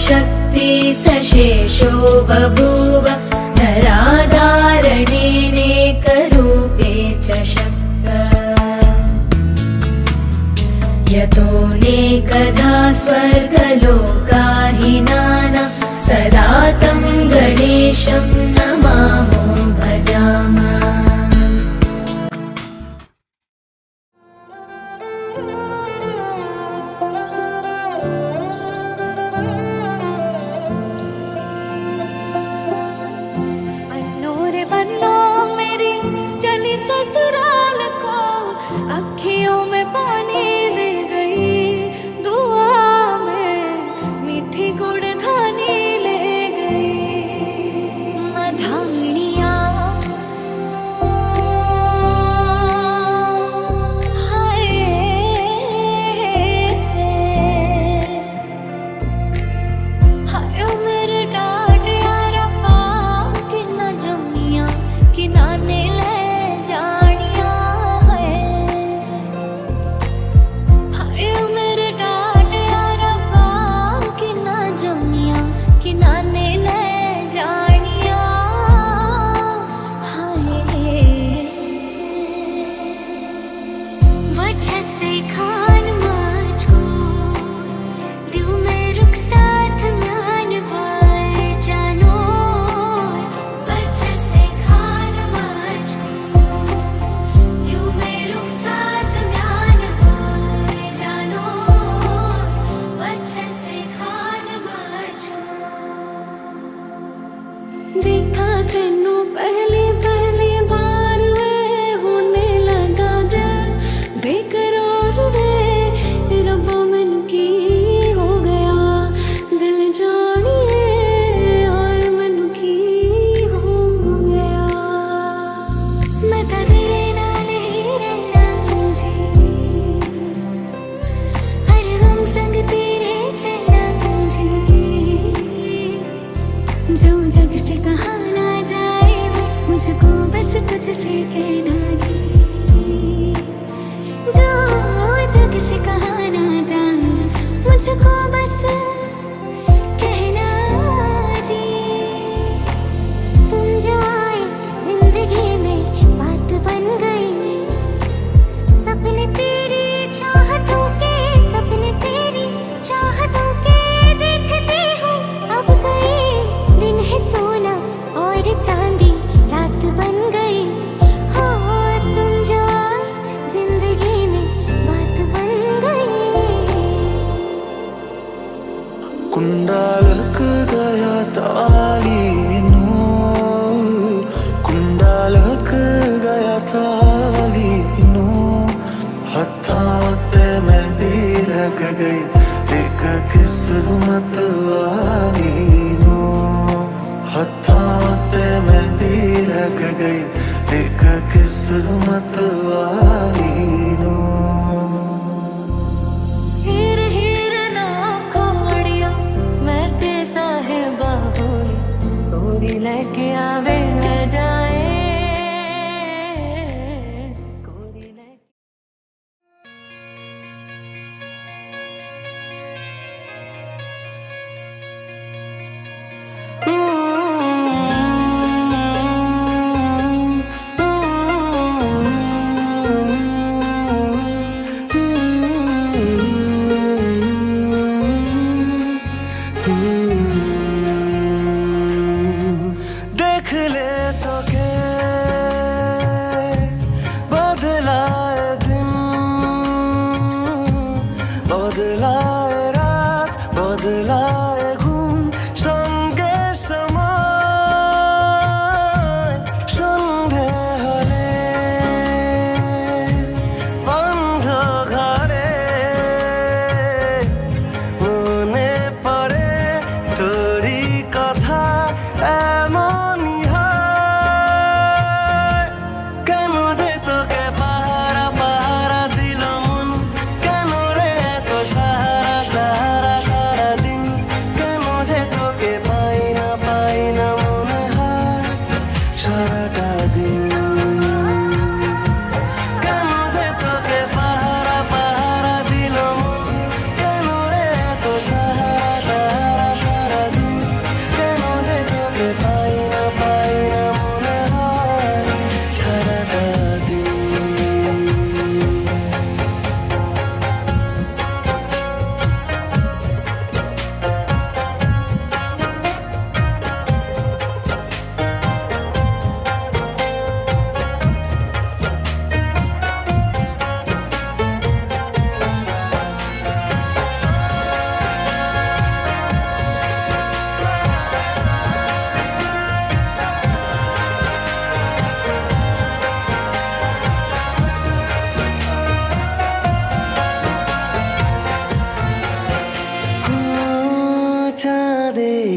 शक्ति सशेषो बभूव नराधारणेनेकरूपे च शक्तः यतोऽनेकधा स्वर्गलोकाहिनानां सदा तं गणेशं नमामो भजामः।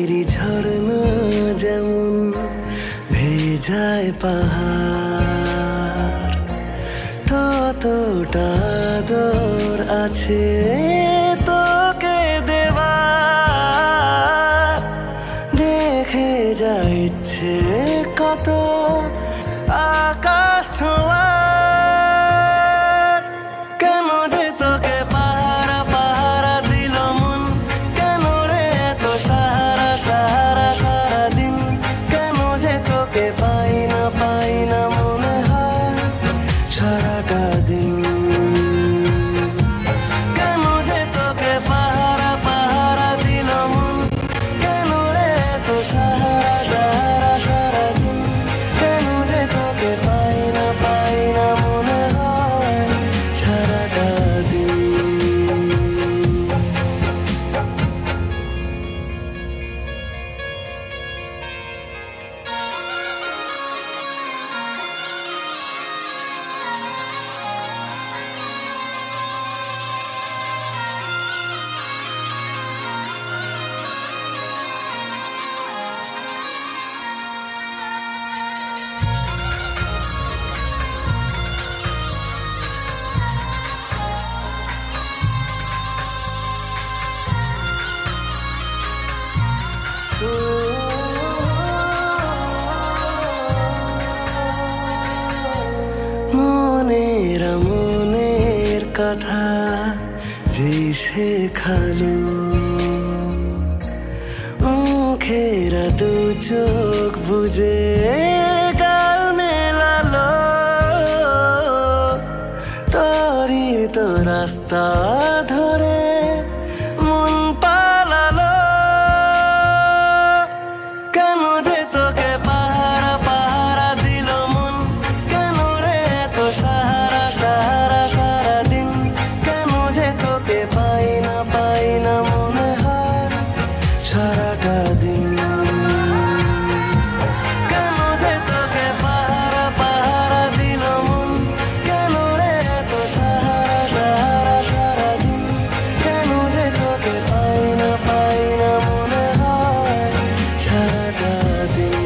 প্রেমেরই ঝর্ণা যেমন ভেজায় পাহাড়, ততটা আদর আছে তোকে দেবার। দেখে যা ইচ্ছে কত আকাশ ছোঁয়ার, কেন যে তোকে পাহারা পাহারা দিল মন, কেন রে এত সাহারা সাহারা সারাদিন, কেন যে তোকে পাই না মনে হয় সারাটা দিন, কেন যে তোকে পাহারা পাহারা দিল মন, কেন রে এত সাহারা সাহারা সারাদিন, কেন যে তোকে পাই না মনে হয় সারাটা দিন। মনের কথা যে শেখালো, মুখেরা দু চোখ বুঝে গাল মেলালো, তোরই তো রাস্তা ধরে মন পালালো, কেন যে তোকে পাহারা পাহারা দিল মন, কেন রে এত সাহারা সাহারা সারাদিন, কেন যে তোকে পাই না মনে হয় সারাটা দিন, কেন যে তোকে পাহারা পাহারা দিল মন, কেন রে এত সাহারা সাহারা সারাদিন, কেন যে তোকে পাই না মনে হয় সারাটা দিন।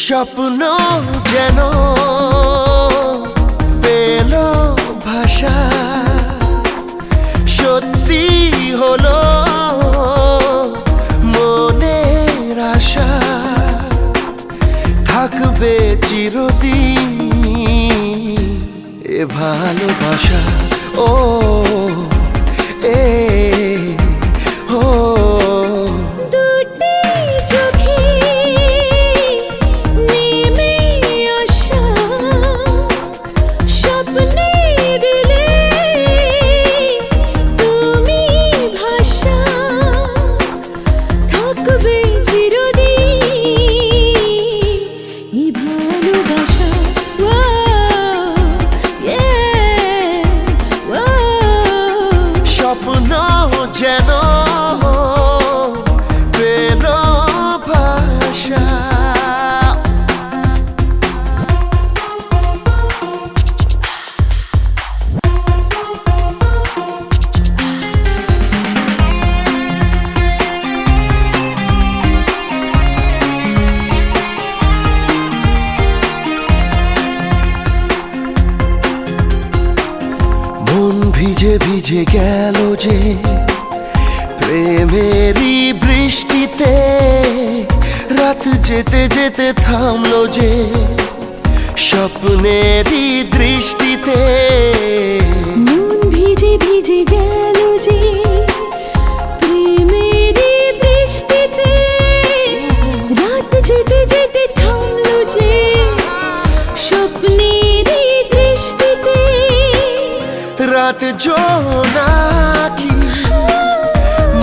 স্বপ্ন যেন পেল ভাষা, সত্যি হলো মনের আশা, থাকবে চিরদিন এ ভালোবাসা। ও এ ও যেন পেল ভাষা। মন ভিজে ভিজে গেল যে প্রেমেরই বৃষ্টিতে রাত যেতে যেতে থামলো যে, স্বপ্নেরই দৃষ্টিতে মন ভিজে ভিজে গেল যে, প্রেমেরই বৃষ্টিতে রাত যেতে যেতে থামলো যে, স্বপ্নেরই দৃষ্টিতে রাত জোনাকি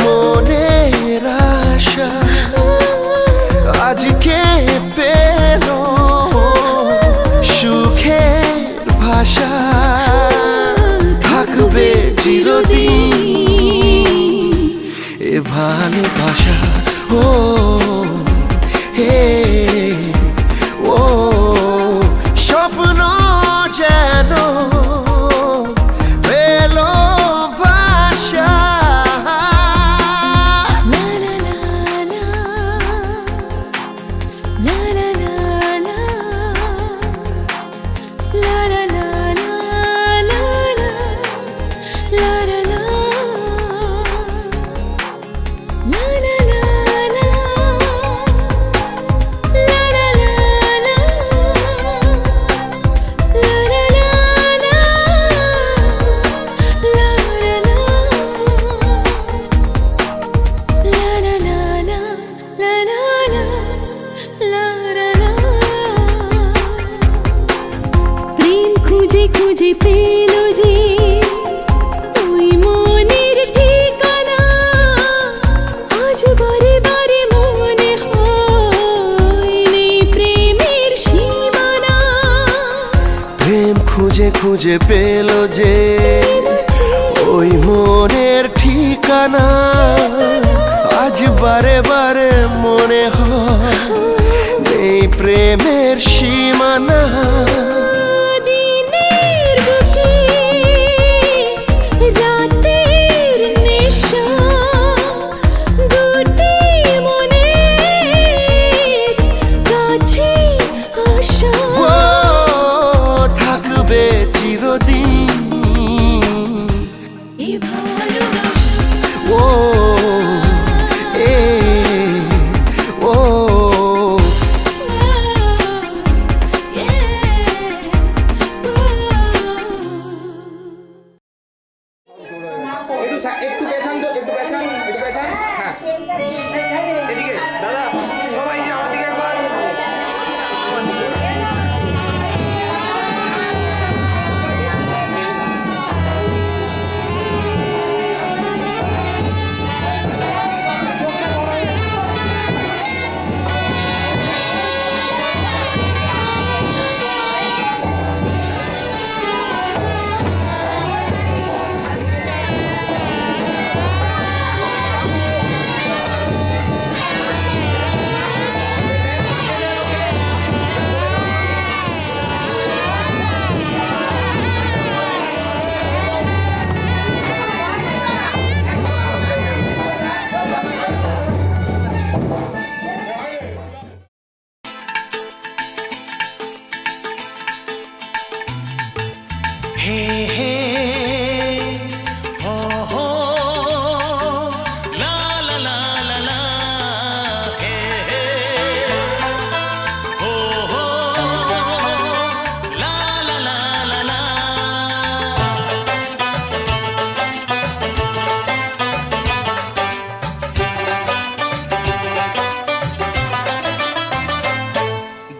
মনের আশা আজকে পেল সুখের ভাষা, থাকবে চিরদিন এ ভালোবাসা। ও হে ও স্বপ্ন যেন পেলো ভাষা। লা লা লা লা, লা লা লা লা, লা লা লা লা, লা লা, লা লা লা, লা লা লা লা, লা লা লা লা, লা লা লা লা, লা লা লা, লা লা লা লা, লা লা লা, লা লা লা। প্রেম খুঁজে খুঁজে পেল যে, ওই মনের ঠিকানা আজ বারে বারে মনে হয় নেই প্রেমের সীমানা। প্রেম খুঁজে খুঁজে পেল যে, ওই মনের ঠিকানা আজ বারে বারে মনে হয় নেই প্রেমের সীমানা। দিনের বুকে রাতের নেশা, দুটি মনের কাছে আসা, ও থাকবে চিরদিন এ ভালোবাসা। ও এ ও একটু পেছান তো, একটু পেছান, একটু পেছান। হ্যাঁ এদিকে দাদা, সবাই যে আমার দিকে একবার। হে হে হো হো লা লা লা লা লা হে হে হো হো লা লা লা লা লা।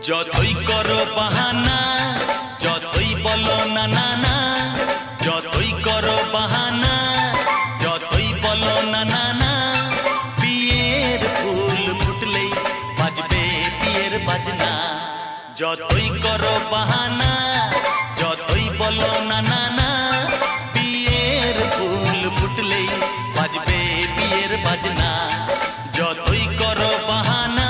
যতই করো বাহানা, যতই বলো না না না, যতই করো বাহানা, যতই বলো না না না, বিয়ের ফুল ফুটলেই বাজবে বিয়ের বাজনা। যতই করো বাহানা, যতই বলো না না না, বিয়ের ফুল ফুটলেই বাজবে বিয়ের বাজনা। যতই করো বাহানা।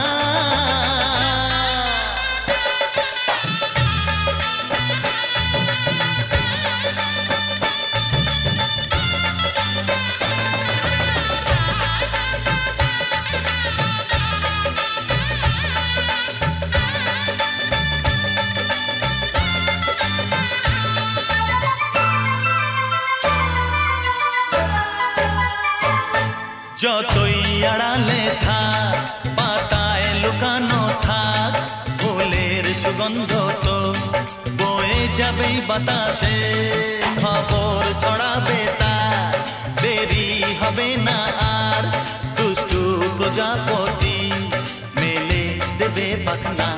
যতই আড়ালে থাক পাতায় লুকানো থাক ফুলের সুগন্ধ তো বয়ে যাবেই বাতাসে খবর ছড়াবে তার দেরি হবে না আর দুষ্টু প্রজাপতি মেলে দেবে পাখনা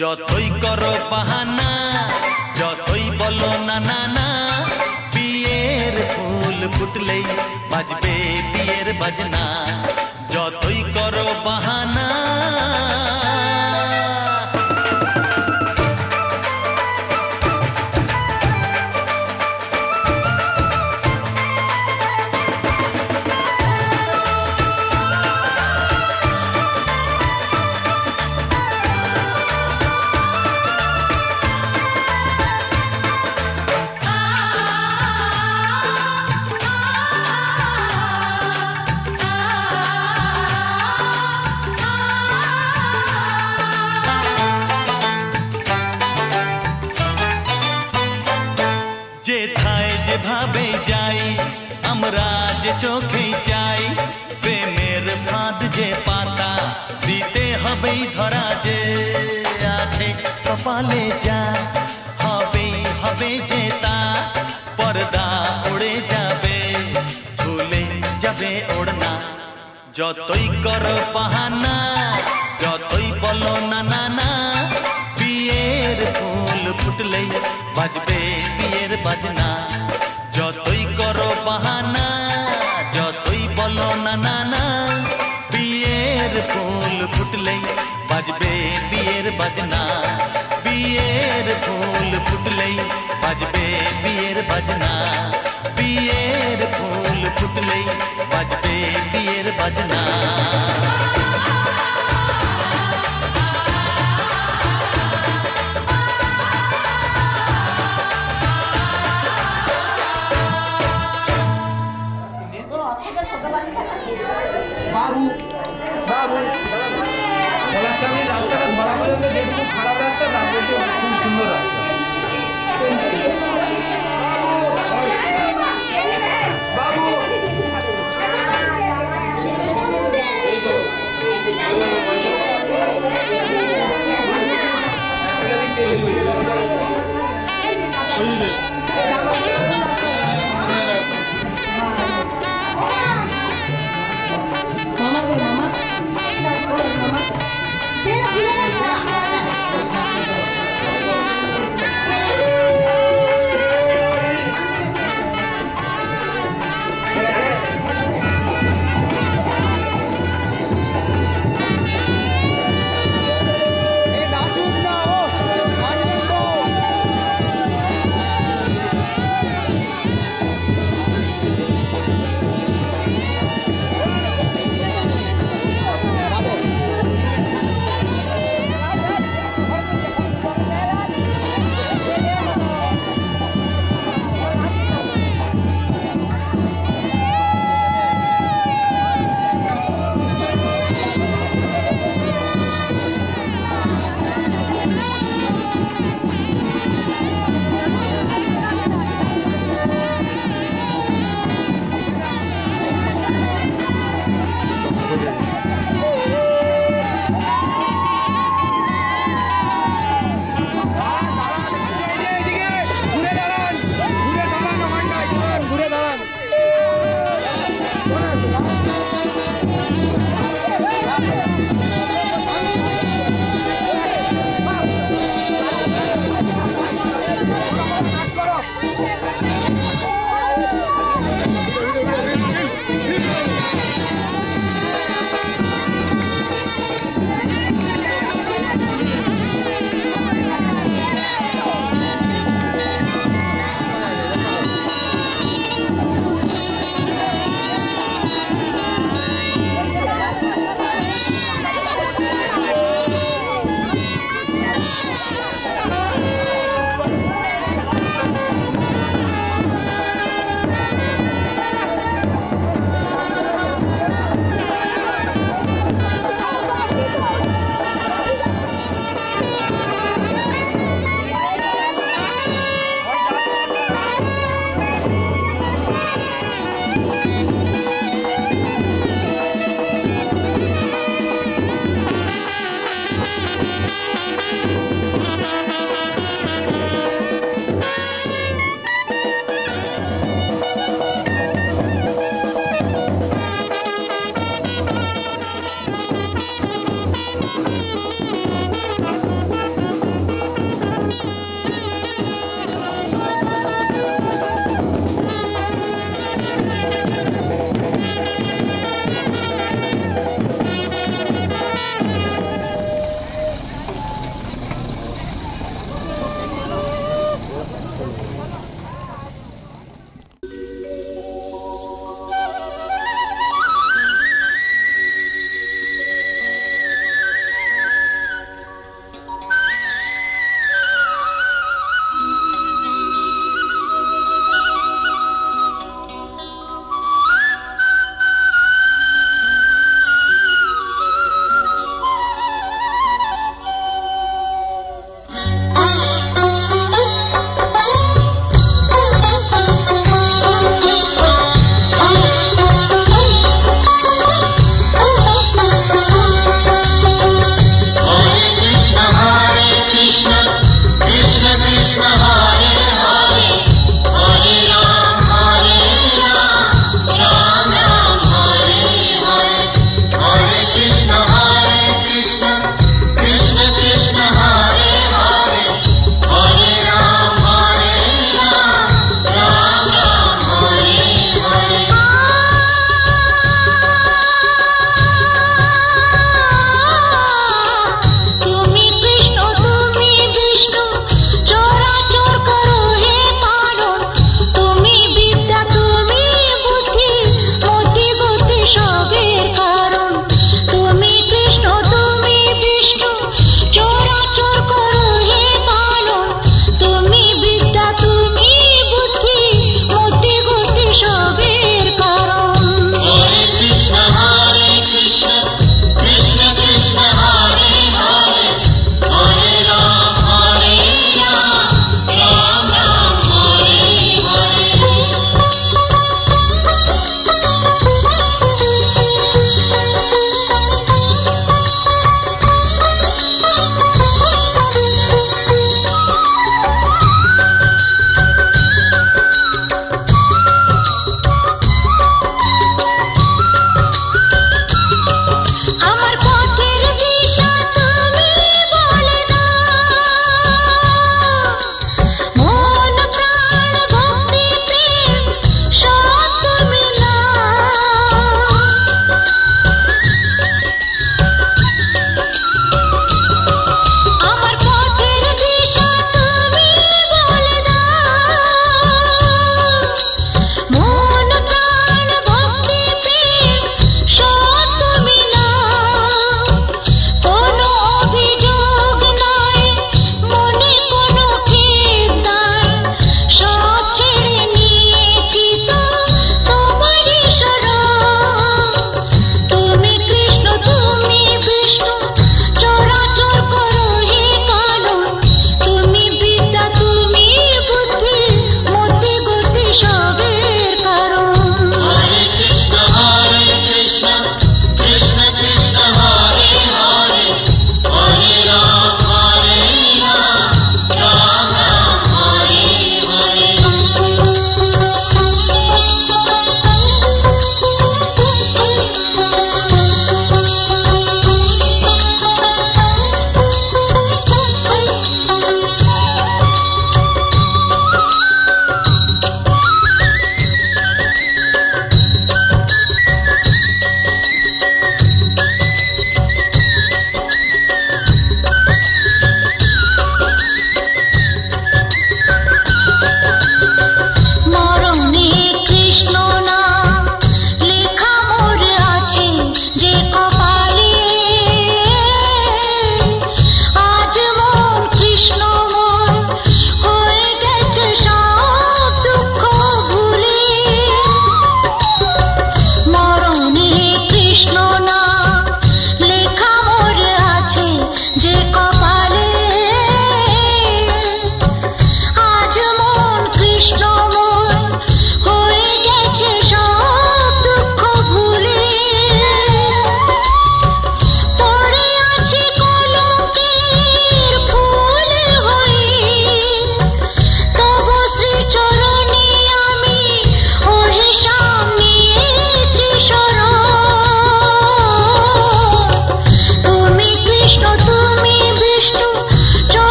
যতই করো বাহানা যতই বলো না না না বিয়ের ফুল ফুটলেই বাজবে বিয়ের বাজনা যতই করো বাহানা যেথায় যেভাবে যাই আমরা যে চোখে যাই প্রেমের ফাঁদ যে পাতা দিতে হবেই ধরা যে আছে কপালে যা হবেই হবে যে তা পর্দা উড়ে যাবে ভুলে যাবে ওড়না যতই করো বাহানা যতই বলো না না না বিয়ের ফুল ফুটলেই বাজবে বিয়ের বাজনা যতই করো বাহানা যতই বলো না না না বিয়ের ফুল ফুটলেই বাজবে বিয়ের বাজনা বিয়ের ফুল ফুটলেই বাজবে বিয়ের বাজনা বিয়ের ফুল ফুটলেই বাজবে বিয়ের বাজনা বাবু বাবু বলার সামনে রাস্তাটা ধরা পর্যন্ত যেটুকু খারাপ রাস্তা তার মধ্যে খুব সুন্দর রাস্তা বাবু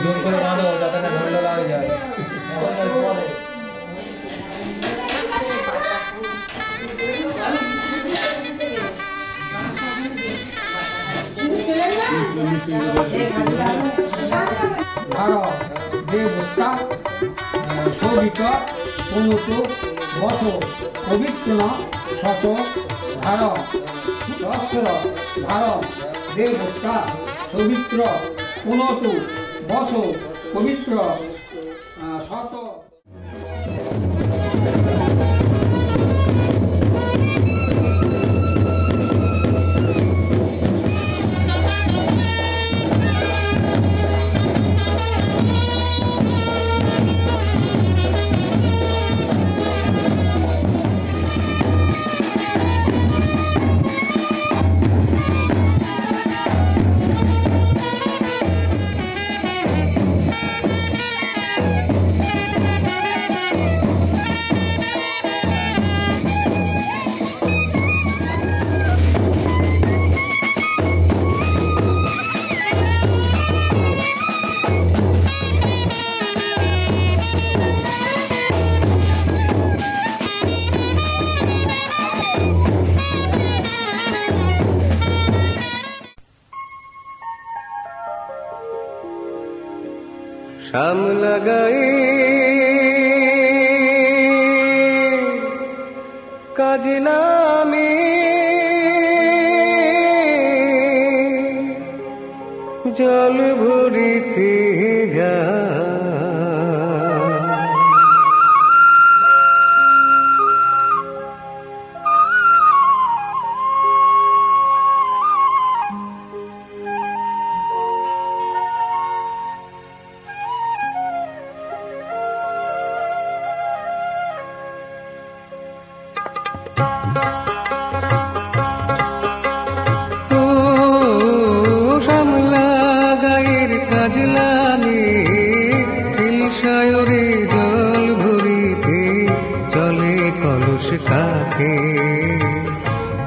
জোর করে বাঁধো যাতে না ঝামেলা লাগে যায়। শোভিত অনুতু বস পবিত্র শত ধার সহস্র ধার দেবতা পবিত্র অনুতু বস পবিত্র শত। শাম লাগাই কাজ নামে জল ভরিতে যা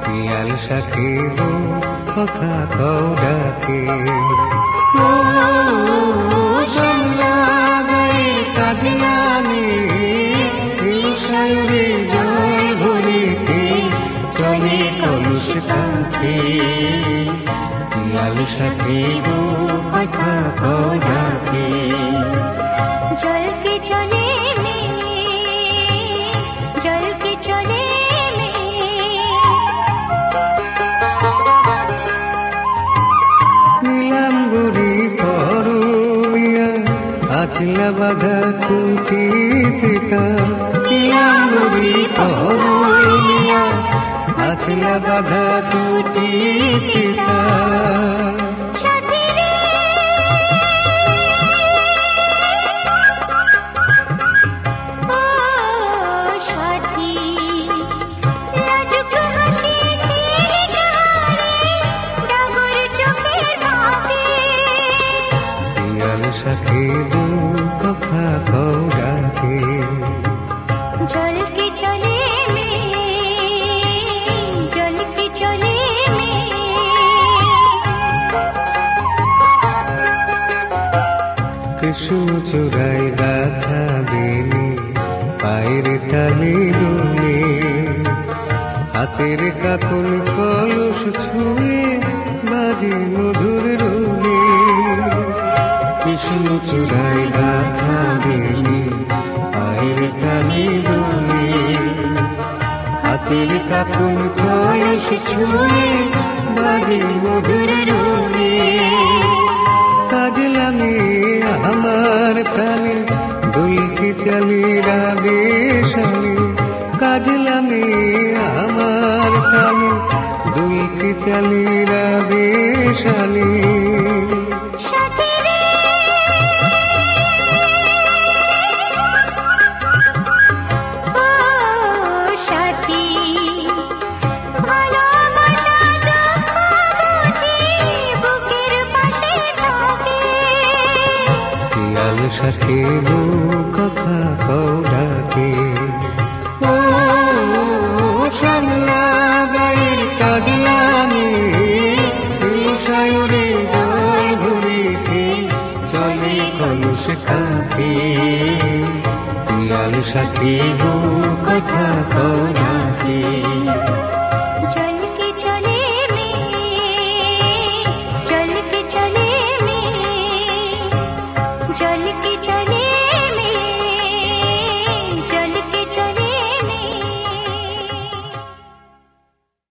পিয়াল সাথে কথা কও ডাকে কাজলানে সায়রে জল ভরিতে চলে কলুষ কাকে পিয়াল সাথে কথা কও ডাকে जल के चले में जल के चले में নীলাম্বরী করুণিয়া আচলা বাধা কুটি পিতা নীলাম্বরী করুণিয়া আচলা বাধা কুটি পিতা সাথে কথা কও ডাকে जल के चले में जल के चले में কৃষ্ণ চূড়ায় গাথা বেনি পায়ের তালে দোলে হাতের কাকন কলস ছুঁয়ে বাজে মধুর রোলে কৃষ্ণ চূড়ায় গাথা বেনি পায়ের তালে দোলে হাতের কাকন কলস ছুঁয়ে বাজে মধুর রোলে কাজলামে আমার প্রাণে দুলকি চালি রাবে শালে কাজলামে আমার প্রাণে দুলকি চালি রাবে শালে সাথে কথা কও ডাকে ও শ্যামলা গায়ের কাজে নাকি পিয়াল সাথী কথা কও নাকি